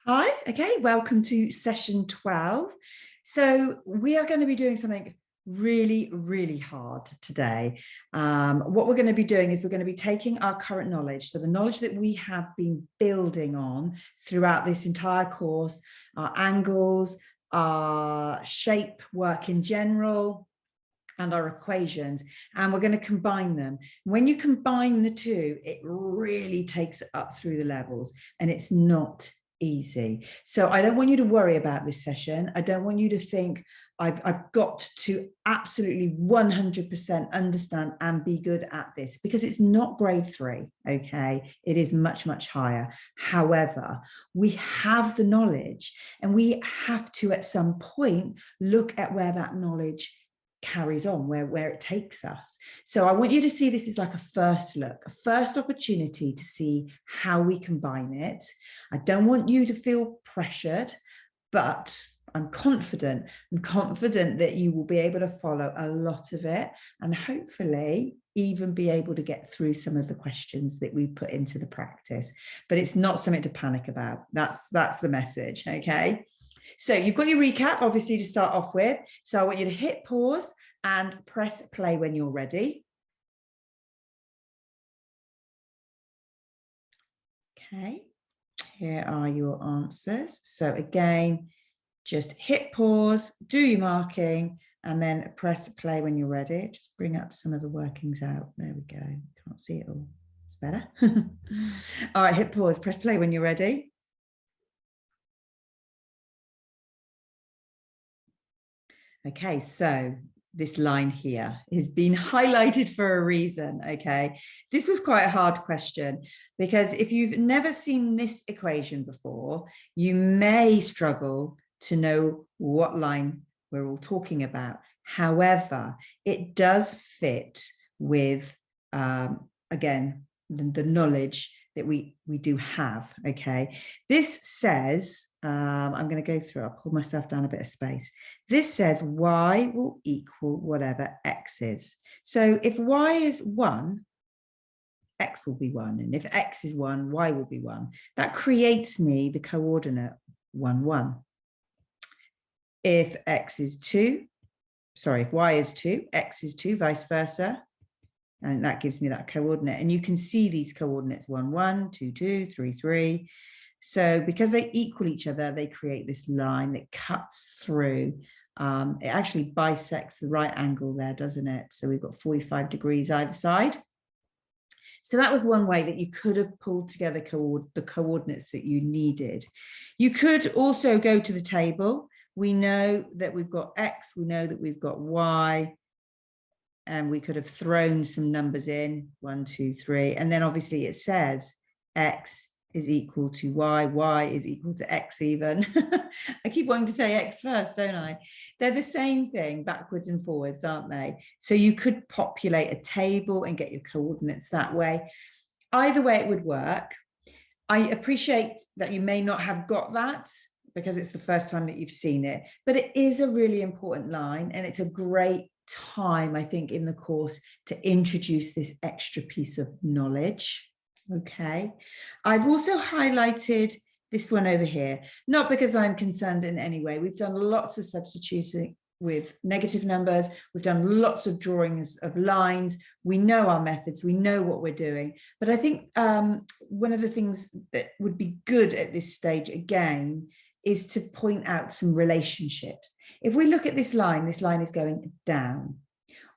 Hi, okay, welcome to session 12. So we are going to be doing something really hard today. What we're going to be doing is we're going to be taking our current knowledge, so the knowledge that we have been building on throughout this entire course, our angles, our shape work in general, and our equations, and we're going to combine them. When you combine the two, it really takes it up through the levels, and it's not easy. So I don't want you to worry about this session. I don't want you to think I've got to absolutely 100% understand and be good at this, because it's not grade 3, okay? It is much higher. However, we have the knowledge, and we have to at some point look at where that knowledge carries on, where it takes us. So I want you to see this as like a first look, a first opportunity to see how we combine it. I don't want you to feel pressured, but I'm confident that you will be able to follow a lot of it, and hopefully even be able to get through some of the questions that we put into the practice. But it's not something to panic about. That's the message, okay? So you've got your recap, obviously, to start off with. So I want you to hit pause and press play when you're ready. Okay, here are your answers. So again, just hit pause, do your marking, and then press play when you're ready. Just bring up some of the workings out. There we go. Can't see it all. It's better. All right, hit pause, press play when you're ready. Okay, so this line here has been highlighted for a reason, okay? This was quite a hard question, because if you've never seen this equation before, you may struggle to know what line we're all talking about. However, it does fit with, again, the knowledge that we do have, okay? This says, I'm going to go through, I'll pull myself down a bit of space. This says y will equal whatever x is. So if y is 1, x will be 1. And if x is 1, y will be 1. That creates me the coordinate 1, 1. If x is 2, sorry, if y is 2, x is 2, vice versa. And that gives me that coordinate. And you can see these coordinates 1, 1, 2, 2, 3, 3. So because they equal each other, they create this line that cuts through. It actually bisects the right angle there, doesn't it? So we've got 45 degrees either side. So that was one way that you could have pulled together the coordinates that you needed. You could also go to the table. We know that we've got x, we know that we've got y, and we could have thrown some numbers in, 1, 2, 3. And then obviously it says x is equal to y is equal to x even. I keep wanting to say x first, don't I? They're the same thing, backwards and forwards, aren't they? So you could populate a table and get your coordinates that way. Either way it would work. I appreciate that you may not have got that because it's the first time that you've seen it, but it is a really important line, and it's a great time, I think, in the course to introduce this extra piece of knowledge. Okay, I've also highlighted this one over here, not because I'm concerned in any way. We've done lots of substituting with negative numbers. We've done lots of drawings of lines. We know our methods. We know what we're doing. But I think one of the things that would be good at this stage, again, is to point out some relationships. If we look at this line is going down.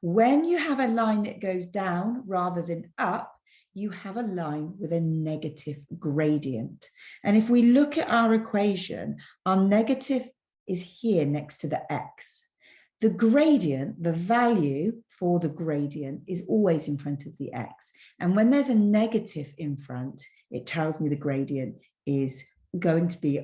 When you have a line that goes down rather than up, you have a line with a negative gradient. And if we look at our equation, our negative is here next to the x. The gradient, the value for the gradient, is always in front of the x. And when there's a negative in front, it tells me the gradient is going to be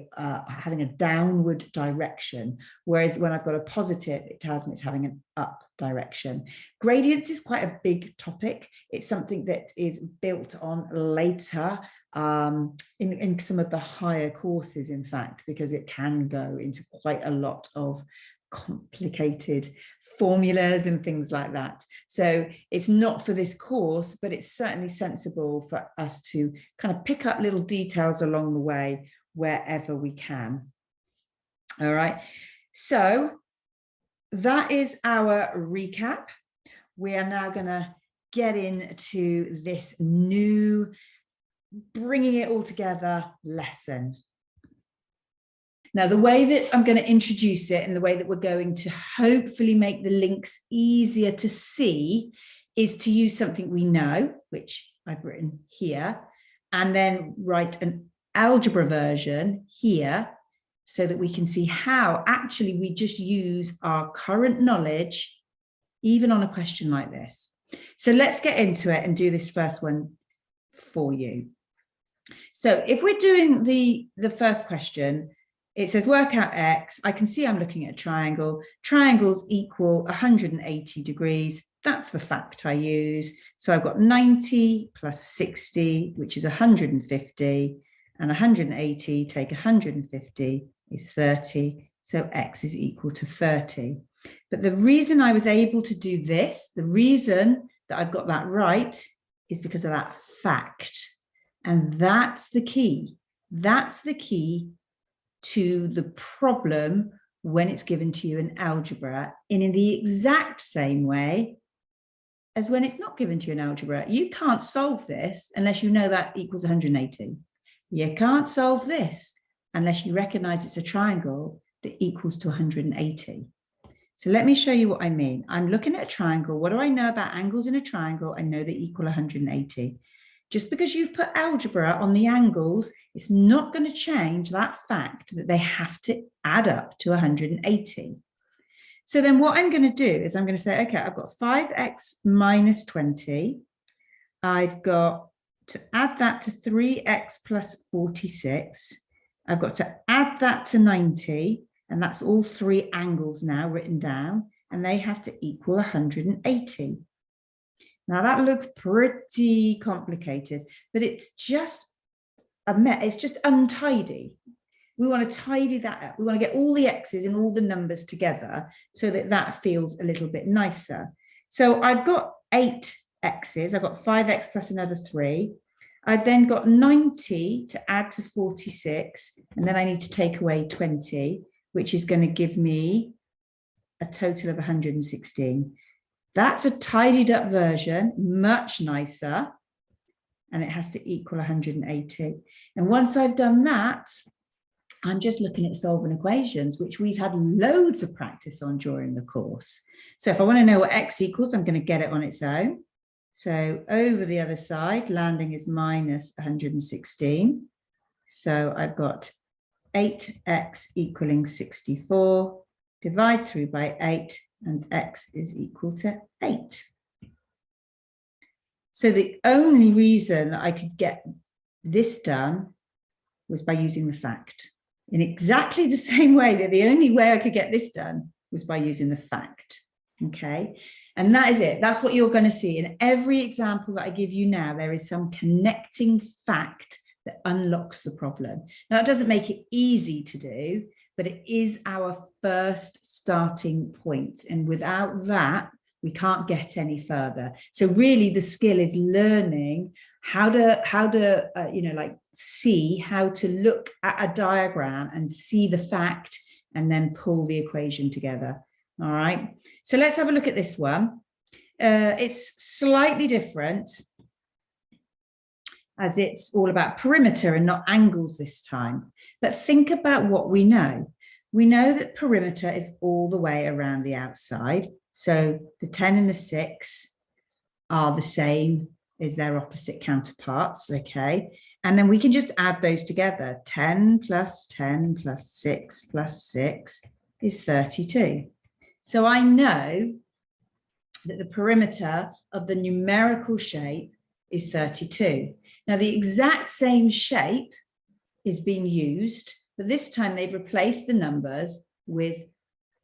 having a downward direction, whereas when I've got a positive, it tells me it's having an up direction. Gradients is quite a big topic. It's something that is built on later in some of the higher courses, in fact, because it can go into quite a lot of complicated formulas and things like that. So it's not for this course, but it's certainly sensible for us to kind of pick up little details along the way wherever we can. All right, so that is our recap. We are now going to get into this new bringing it all together lesson. Now, the way that I'm going to introduce it and the way that we're going to hopefully make the links easier to see is to use something we know, which I've written here, and then write an algebra version here so that we can see how actually we just use our current knowledge, even on a question like this. So let's get into it and do this first one for you. So if we're doing the first question, it says work out x. I can see I'm looking at a triangle. Triangles equal 180 degrees. That's the fact I use. So I've got 90 plus 60, which is 150, and 180, take 150 is 30. So x is equal to 30. But the reason I was able to do this, the reason that I've got that right, is because of that fact. And that's the key. That's the key to the problem when it's given to you in algebra, and in the exact same way as when it's not given to you in algebra. You can't solve this unless you know that equals 180. You can't solve this unless you recognize it's a triangle that equals to 180. So let me show you what I mean. I'm looking at a triangle. What do I know about angles in a triangle? I know they equal 180. Just because you've put algebra on the angles, it's not going to change that fact that they have to add up to 180. So then what I'm going to do is I'm going to say, okay, I've got 5x minus 20. I've got to add that to 3x plus 46. I've got to add that to 90. And that's all three angles now written down. And they have to equal 180. Now that looks pretty complicated, but it's just untidy. We want to tidy that up. We want to get all the x's and all the numbers together so that that feels a little bit nicer. So I've got 8 x's. I've got 5x plus another 3. I've then got 90 to add to 46, and then I need to take away 20, which is going to give me a total of 116. That's a tidied up version, much nicer, and it has to equal 180. And once I've done that, I'm just looking at solving equations, which we've had loads of practice on during the course. So if I want to know what x equals, I'm going to get it on its own. So over the other side, landing is minus 116. So I've got 8x equaling 64, divide through by 8, and x is equal to 8. So the only reason that I could get this done was by using the fact. In exactly the same way that the only way I could get this done was by using the fact. Okay, and that is it. That's what you're going to see in every example that I give you now. There is some connecting fact that unlocks the problem. Now, it doesn't make it easy to do, but it is our first starting point. And without that, we can't get any further. So really the skill is learning how to see how to look at a diagram and see the fact and then pull the equation together. All right. So let's have a look at this one. It's slightly different, as it's all about perimeter and not angles this time. But think about what we know. We know that perimeter is all the way around the outside. So the 10 and the 6 are the same as their opposite counterparts, okay? And then we can just add those together. 10 plus 10 plus 6 plus 6 is 32. So I know that the perimeter of the numerical shape is 32. Now, the exact same shape is being used, but this time they've replaced the numbers with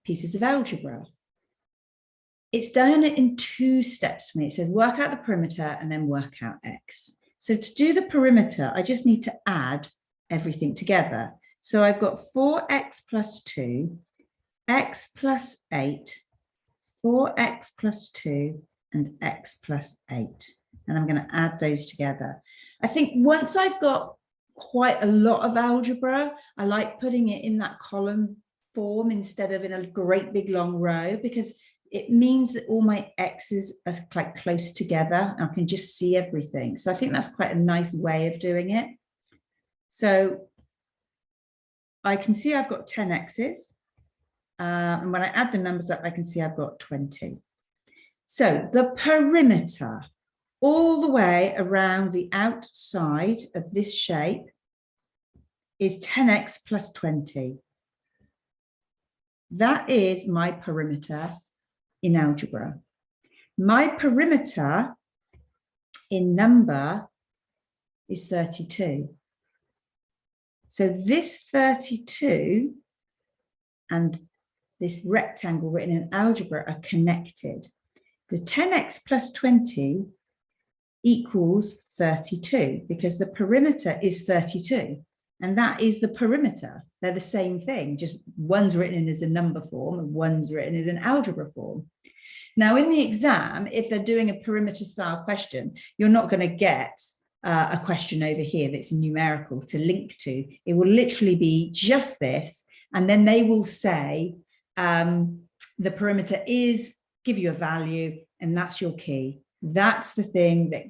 pieces of algebra. It's done it in 2 steps for me. It says work out the perimeter and then work out x. So to do the perimeter, I just need to add everything together. So I've got 4x plus 2, x plus 8, 4x plus 2, and x plus 8. And I'm going to add those together. I think once I've got quite a lot of algebra. I like putting it in that column form instead of in a great big long row, because it means that all my x's are quite close together. I can just see everything. So I think that's quite a nice way of doing it. So I can see I've got 10 x's. And when I add the numbers up, I can see I've got 20. So the perimeter all the way around the outside of this shape is 10x plus 20. That is my perimeter in algebra. My perimeter in number is 32. So this 32 and this rectangle written in algebra are connected. The 10x plus 20 equals 32 because the perimeter is 32. And that is the perimeter. They're the same thing, just one's written as a number form and one's written as an algebra form. Now, in the exam, if they're doing a perimeter style question, you're not going to get a question over here that's numerical to link to. It will literally be just this. And then they will say the perimeter is, give you a value, and that's your key. That's the thing that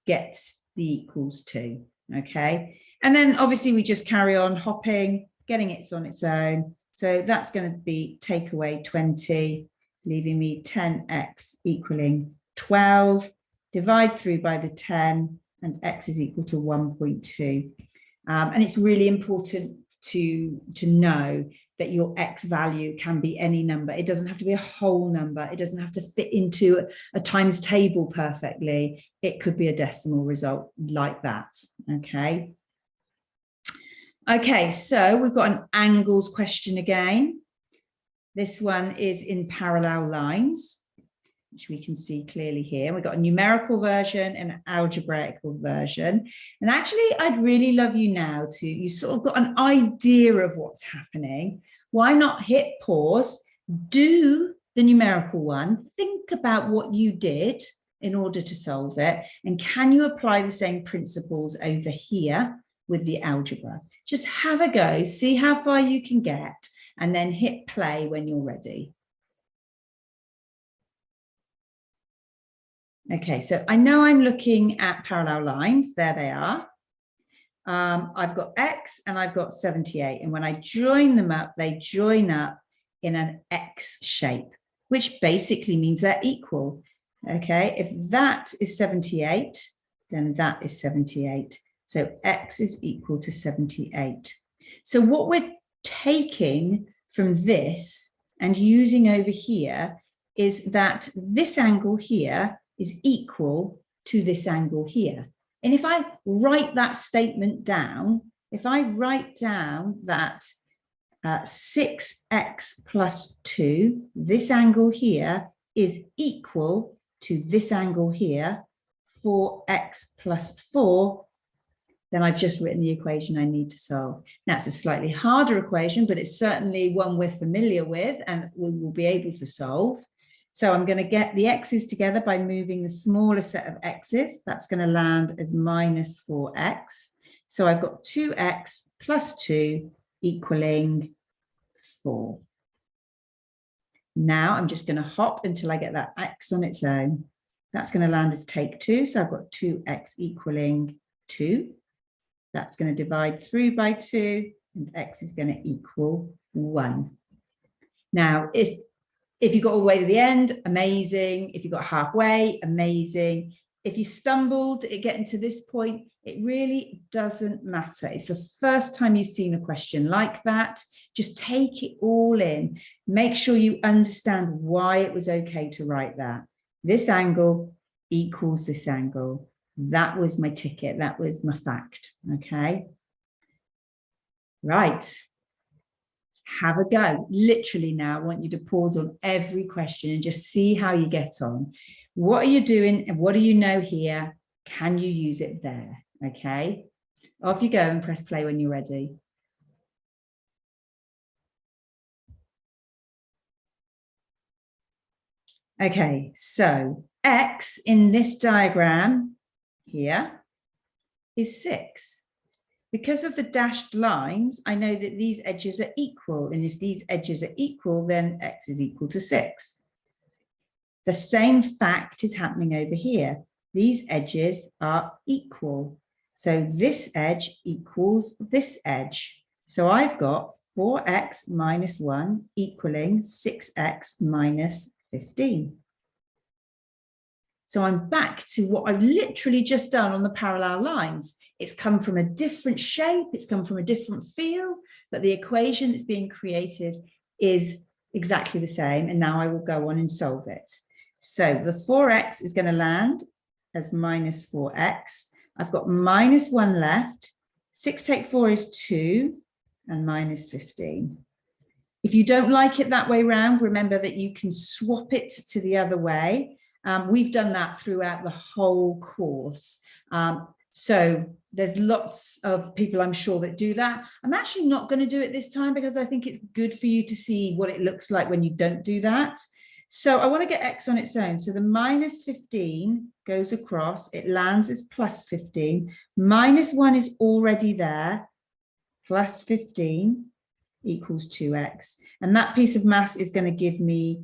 gets the equals to, okay? And then obviously we just carry on hopping, getting it on its own. So that's going to be take away 20, leaving me 10x equaling 12, divide through by the 10, and x is equal to 1.2. And it's really important to know that your x value can be any number. It doesn't have to be a whole number. It doesn't have to fit into a times table perfectly. It could be a decimal result like that, okay? Okay, so we've got an angles question again. This one is in parallel lines, which we can see clearly here. We've got a numerical version and an algebraical version. And actually, I'd really love you now to, you sort of got an idea of what's happening. Why not hit pause, do the numerical one, think about what you did in order to solve it, and can you apply the same principles over here with the algebra? Just have a go, see how far you can get, and then hit play when you're ready. Okay, so I know I'm looking at parallel lines. There they are. I've got X and I've got 78. And when I join them up, they join up in an X shape, which basically means they're equal. Okay, if that is 78, then that is 78. So X is equal to 78. So what we're taking from this and using over here is that this angle here is equal to this angle here. And if I write that statement down, if I write down that 6x plus 2, this angle here is equal to this angle here, 4x plus 4, then I've just written the equation I need to solve. Now, it's a slightly harder equation, but it's certainly one we're familiar with and we will be able to solve. So I'm going to get the x's together by moving the smaller set of x's. That's going to land as minus 4x. So I've got 2x plus 2 equaling 4. Now I'm just going to hop until I get that x on its own. That's going to land as take 2. So I've got 2x equaling 2. That's going to divide through by 2, and x is going to equal 1. Now, if you got all the way to the end, amazing. If you got halfway, amazing. If you stumbled at getting to this point, it really doesn't matter. It's the first time you've seen a question like that. Just take it all in. Make sure you understand why it was okay to write that. This angle equals this angle. That was my ticket. That was my fact. Okay. Right. Have a go. Literally now, I want you to pause on every question and just see how you get on. What are you doing? And what do you know here? Can you use it there? Okay. Off you go and press play when you're ready. Okay, so X in this diagram here is 6. because of the dashed lines, I know that these edges are equal. And if these edges are equal, then x is equal to 6. The same fact is happening over here. These edges are equal. So this edge equals this edge. So I've got 4x minus 1 equaling 6x minus 15. So I'm back to what I've literally just done on the parallel lines. It's come from a different shape, it's come from a different feel, but the equation that's being created is exactly the same. And now I will go on and solve it. So the 4x is going to land as minus 4x. I've got minus 1 left. 6 take 4 is 2 and minus 15. If you don't like it that way round, remember that you can swap it to the other way. We've done that throughout the whole course. So there's lots of people, I'm sure, that do that. I'm actually not going to do it this time because I think it's good for you to see what it looks like when you don't do that. So I want to get x on its own. So the minus 15 goes across. It lands as plus 15. Minus 1 is already there. Plus 15 equals 2x. And that piece of maths is going to give me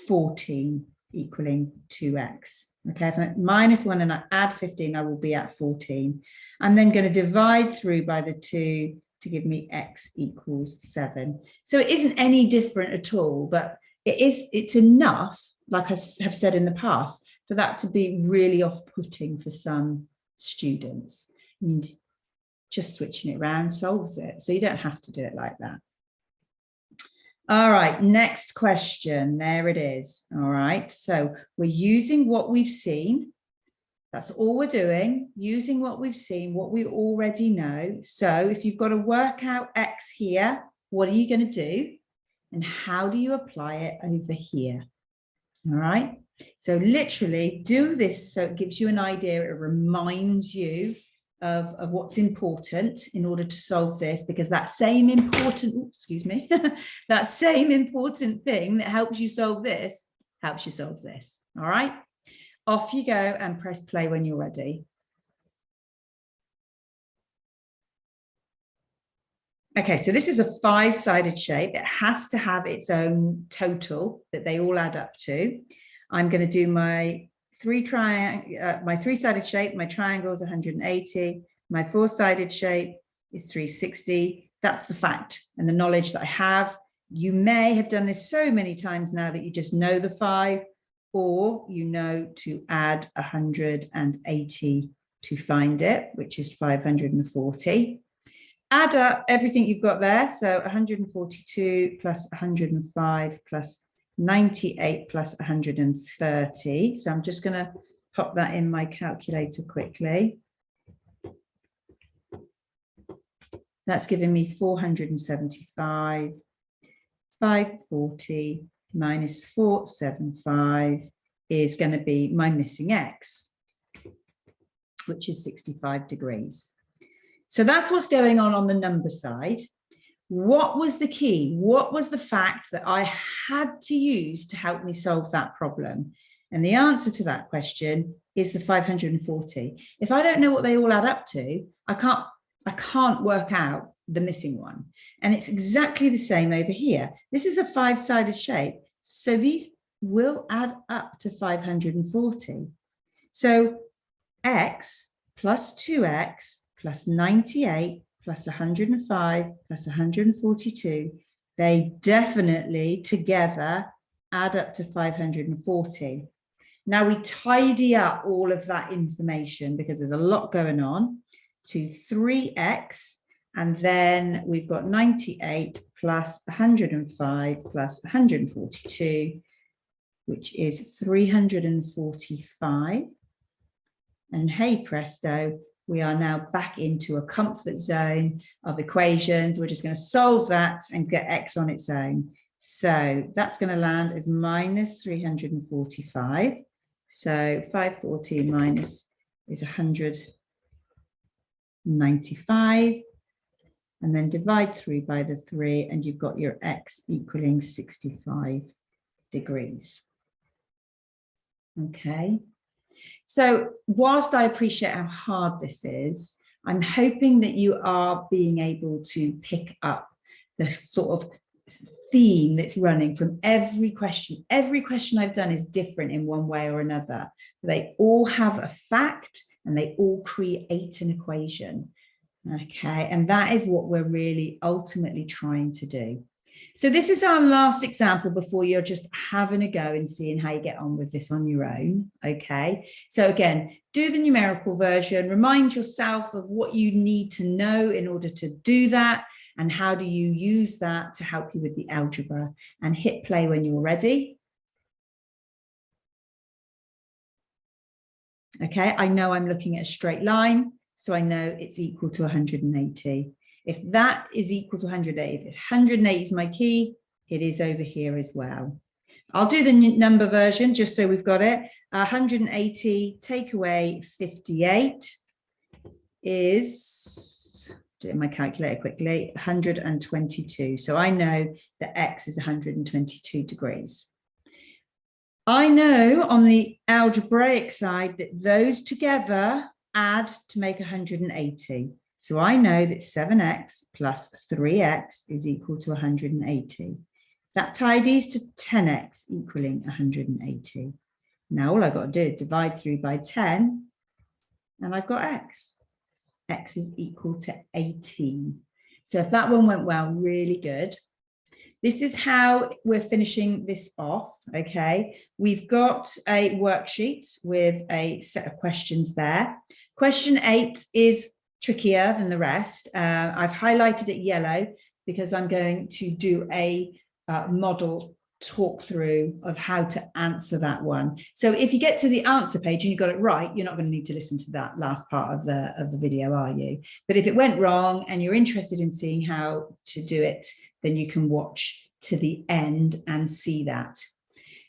14 equaling 2x. Okay, if I minus 1 and I add 15, I will be at 14. I'm then going to divide through by the 2 to give me x equals 7. So it isn't any different at all, but it's enough, like I have said in the past, for that to be really off-putting for some students. And just switching it around solves it. So you don't have to do it like that. All right, next question. There it is. All right, so we're using what we've seen. That's all we're doing, using what we've seen, what we already know. So if you've got to work out x here, what are you going to do? And how do you apply it over here? All right, so literally do this so it gives you an idea, it reminds you of what's important in order to solve this, because that same important, excuse me, that same important thing that helps you solve this, helps you solve this. All right, off you go and press play when you're ready. Okay, so this is a 5-sided shape. It has to have its own total that they all add up to. I'm going to do my my 3-sided shape. My triangle is 180. My 4-sided shape is 360. That's the fact and the knowledge that I have. You may have done this so many times now that you just know the 5, or you know to add 180 to find it, which is 540. Add up everything you've got there. So 142 plus 105 plus 98 plus 130. So I'm just going to pop that in my calculator quickly. That's giving me 475. 540 minus 475 is going to be my missing x, which is 65 degrees. So that's what's going on the number side. What was the key? What was the fact that I had to use to help me solve that problem? And the answer to that question is the 540. If I don't know what they all add up to, I can't work out the missing one. And it's exactly the same over here. This is a 5-sided shape, so these will add up to 540. So x plus 2x plus 98 plus 105 plus 142, they definitely together add up to 540. Now we tidy up all of that information because there's a lot going on to 3x, and then we've got 98 plus 105 plus 142, which is 345. And hey presto, we are now back into a comfort zone of equations. We're just going to solve that and get x on its own. So that's going to land as minus 345. So 540 minus is 195. And then divide through by the 3, and you've got your x equaling 65 degrees. Okay. So whilst I appreciate how hard this is, I'm hoping that you are being able to pick up the sort of theme that's running from every question. Every question I've done is different in one way or another. They all have a fact and they all create an equation. Okay, and that is what we're really ultimately trying to do. So this is our last example before you're just having a go and seeing how you get on with this on your own. Okay, so again, do the numerical version, remind yourself of what you need to know in order to do that, and how do you use that to help you with the algebra, and hit play when you're ready. Okay, I know I'm looking at a straight line, so I know it's equal to 180. If that is equal to 180, if 180 is my key, it is over here as well. I'll do the number version just so we've got it. 180 take away 58 is, doing my calculator quickly, 122. So I know that X is 122 degrees. I know on the algebraic side that those together add to make 180. So I know that 7x plus 3x is equal to 180. That tidies to 10x equaling 180. Now all I've got to do is divide through by 10 and I've got x. X is equal to 18. So if that one went well, really good. This is how we're finishing this off, okay? We've got a worksheet with a set of questions there. Question 8 is trickier than the rest. I've highlighted it yellow because I'm going to do a model talk through of how to answer that one. So if you get to the answer page and you got it right, you're not going to need to listen to that last part of the video, are you? But if it went wrong and you're interested in seeing how to do it, then you can watch to the end and see that.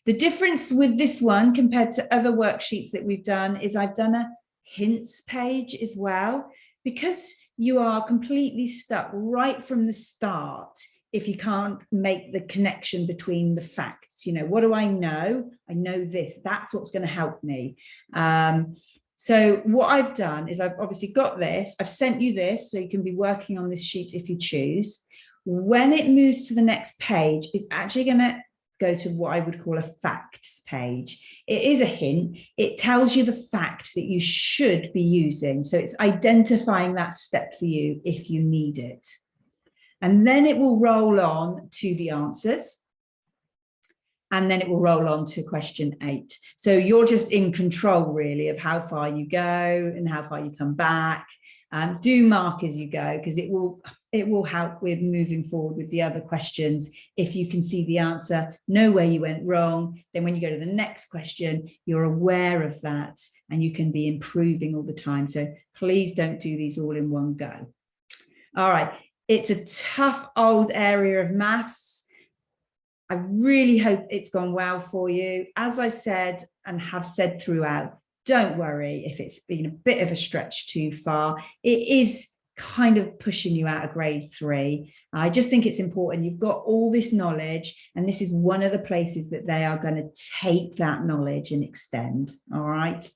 The difference with this one compared to other worksheets that we've done is I've done a hints page as well, because you are completely stuck right from the start if you can't make the connection between the facts. You know, what do I know? I know this. That's what's going to help me. So what I've done is I've obviously got this. I've sent you this so you can be working on this sheet if you choose. When it moves to the next page, it's actually going to go to what I would call a facts page. It is a hint. It tells you the fact that you should be using. So it's identifying that step for you if you need it. And then it will roll on to the answers. And then it will roll on to question 8. So you're just in control really of how far you go and how far you come back. Do mark as you go, because it will help with moving forward with the other questions. If you can see the answer, know where you went wrong, then when you go to the next question, you're aware of that and you can be improving all the time. So please don't do these all in one go. All right, it's a tough old area of maths. I really hope it's gone well for you. As I said and have said throughout, don't worry if it's been a bit of a stretch too far. It is kind of pushing you out of grade 3. I just think it's important. You've got all this knowledge, and this is one of the places that they are going to take that knowledge and extend. All right.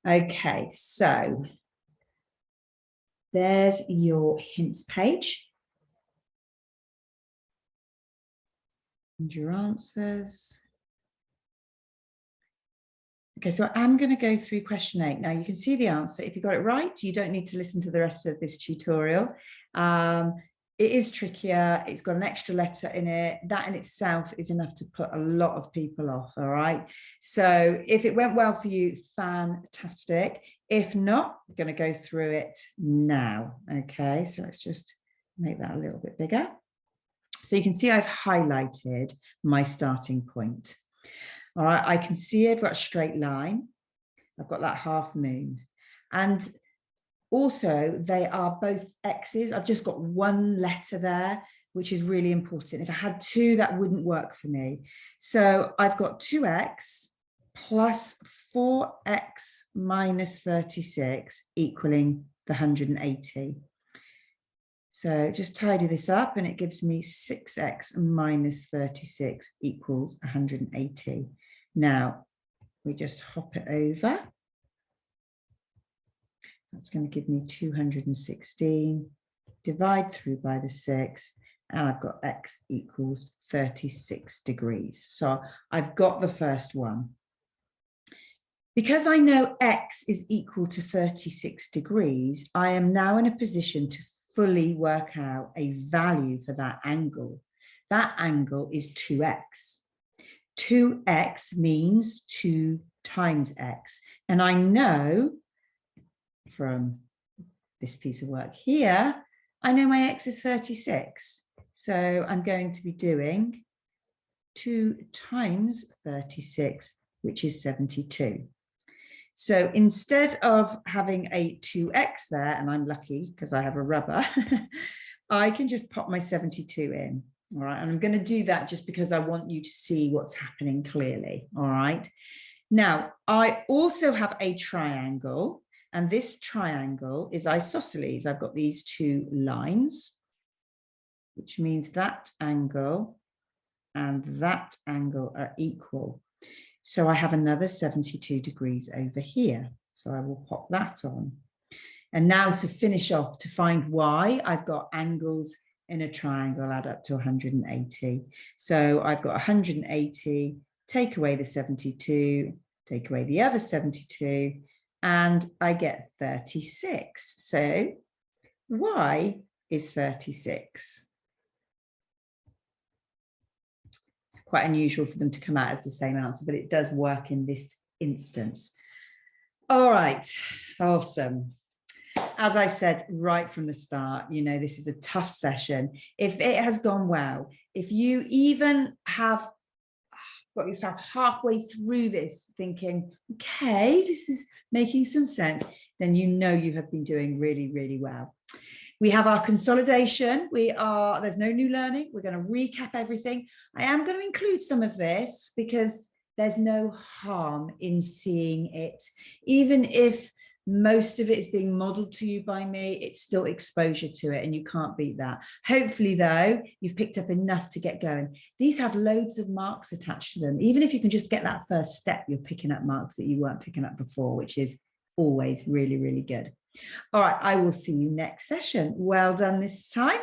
Okay, so there's your hints page. And your answers. Okay, so I'm going to go through question 8. Now you can see the answer. If you got it right, you don't need to listen to the rest of this tutorial. It is trickier. It's got an extra letter in it. That in itself is enough to put a lot of people off, all right? So if it went well for you, fantastic. If not, I'm going to go through it now, okay? So let's just make that a little bit bigger. So you can see I've highlighted my starting point. All right, I can see I've got a straight line. I've got that half moon. And also they are both X's. I've just got one letter there, which is really important. If I had 2, that wouldn't work for me. So I've got 2x plus 4x minus 36 equaling the 180. So just tidy this up and it gives me 6x minus 36 equals 180. Now we just hop it over. That's going to give me 216. Divide through by the 6. And I've got x equals 36 degrees. So I've got the first one. Because I know x is equal to 36 degrees, I am now in a position to fully work out a value for that angle. That angle is 2x. 2x means 2 times x. And I know from this piece of work here, I know my x is 36. So I'm going to be doing 2 times 36, which is 72. So instead of having a 2x there, and I'm lucky because I have a rubber, I can just pop my 72 in. All right, and I'm going to do that just because I want you to see what's happening clearly. All right. Now, I also have a triangle, and this triangle is isosceles. I've got these 2 lines, which means that angle and that angle are equal. So I have another 72 degrees over here. So I will pop that on. And now to finish off, to find y, I've got angles in a triangle add up to 180. So I've got 180, take away the 72, take away the other 72, and I get 36. So y is 36. It's quite unusual for them to come out as the same answer, but it does work in this instance. All right, awesome. As I said right from the start, you know, this is a tough session. If it has gone well, if you even have got yourself halfway through this thinking, okay, this is making some sense, then you know you have been doing really, really well. We have our consolidation. There's no new learning. We're going to recap everything. I am going to include some of this because there's no harm in seeing it. Even if most of it is being modeled to you by me, it's still exposure to it and you can't beat that. Hopefully though, you've picked up enough to get going. These have loads of marks attached to them. Even if you can just get that first step, you're picking up marks that you weren't picking up before, which is always really, really good. All right, I will see you next session. Well done this time.